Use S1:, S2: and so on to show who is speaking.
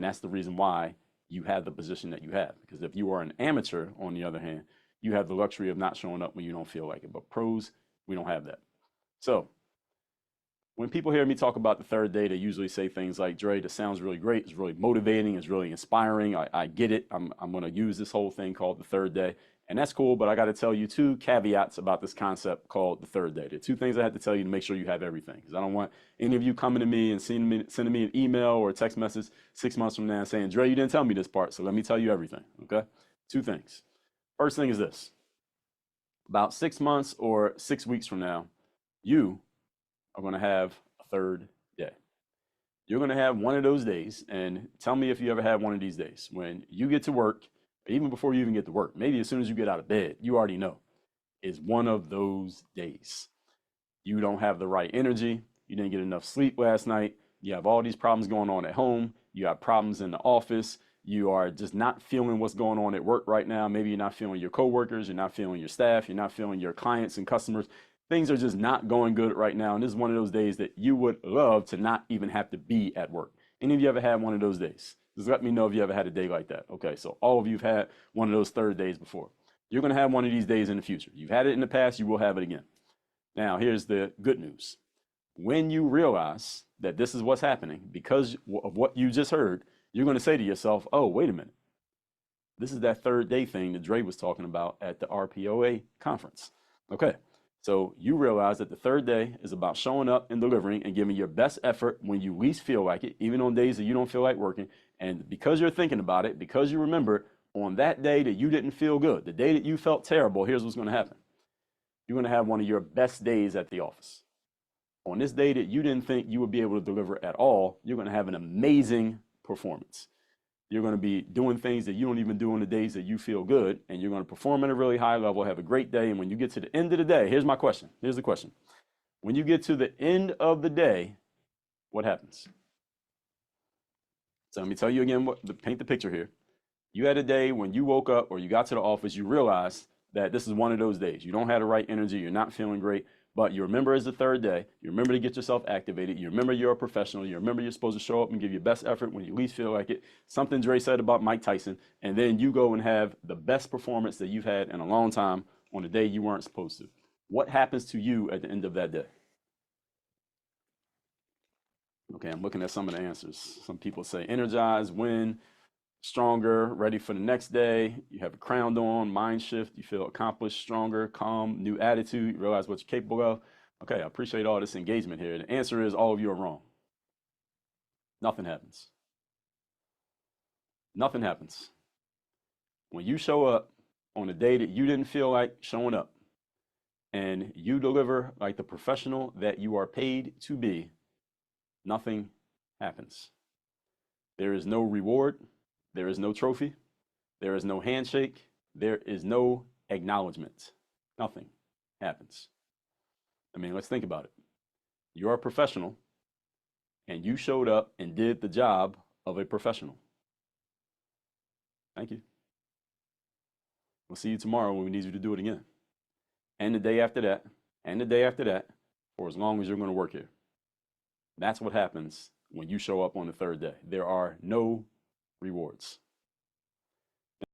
S1: that's the reason why you have the position that you have. Because if you are an amateur, on the other hand, you have the luxury of not showing up when you don't feel like it. But pros, we don't have that. So when people hear me talk about the third day, they usually say things like, Dre, this sounds really great. It's really motivating. It's really inspiring. I get it. I'm going to use this whole thing called the third day. And that's cool. But I got to tell you two caveats about this concept called the third day. There are two things I have to tell you to make sure you have everything. Because I don't want any of you coming to me and sending me an email or a text message 6 months from now saying, Dre, you didn't tell me this part. So let me tell you everything. Okay. Two things. First thing is this. About 6 months or 6 weeks from now, you are going to have a third day. You're going to have one of those days, and tell me if you ever had one of these days when you get to work, even before you even get to work, maybe as soon as you get out of bed, you already know is one of those days. You don't have the right energy. You didn't get enough sleep last night. You have all these problems going on at home. You have problems in the office. You are just not feeling what's going on at work right now. Maybe you're not feeling your coworkers. You're not feeling your staff. You're not feeling your clients and customers. Things are just not going good right now. And this is one of those days that you would love to not even have to be at work. Any of you ever had one of those days? Just let me know if you ever had a day like that. Okay, so all of you have had one of those third days before. You're going to have one of these days in the future. You've had it in the past, you will have it again. Now, here's the good news. When you realize that this is what's happening because of what you just heard, you're going to say to yourself, oh, wait a minute. This is that third day thing that Dre was talking about at the RPOA conference. Okay. So you realize that the third day is about showing up and delivering and giving your best effort when you least feel like it, even on days that you don't feel like working. And because you're thinking about it, because you remember on that day that you didn't feel good, the day that you felt terrible, here's what's going to happen. You're going to have one of your best days at the office. On this day that you didn't think you would be able to deliver at all, you're going to have an amazing performance. You're going to be doing things that you don't even do on the days that you feel good, and you're going to perform at a really high level, have a great day. And when you get to the end of the day, here's my question. Here's the question. When you get to the end of the day, what happens? So let me tell you again, paint the picture here. You had a day when you woke up or you got to the office, you realized that this is one of those days. You don't have the right energy. You're not feeling great. But you remember it's the third day. You remember to get yourself activated. You remember you're a professional. You remember you're supposed to show up and give your best effort when you least feel like it. Something Dre said about Mike Tyson. And then you go and have the best performance that you've had in a long time on a day you weren't supposed to. What happens to you at the end of that day? Okay, I'm looking at some of the answers. Some people say energized, win, stronger, ready for the next day. You have a crown on, mind shift. You feel accomplished, stronger, calm, new attitude. You realize what you're capable of. Okay, I appreciate all this engagement here. The answer is all of you are wrong. Nothing happens. Nothing happens. When you show up on a day that you didn't feel like showing up and you deliver like the professional that you are paid to be, nothing happens. There is no reward. There is no trophy. There is no handshake. There is no acknowledgement. Nothing happens. I mean, let's think about it. You're a professional and you showed up and did the job of a professional. Thank you. We'll see you tomorrow when we need you to do it again. And the day after that, and the day after that, for as long as you're going to work here. That's what happens when you show up on the third day. There are no rewards.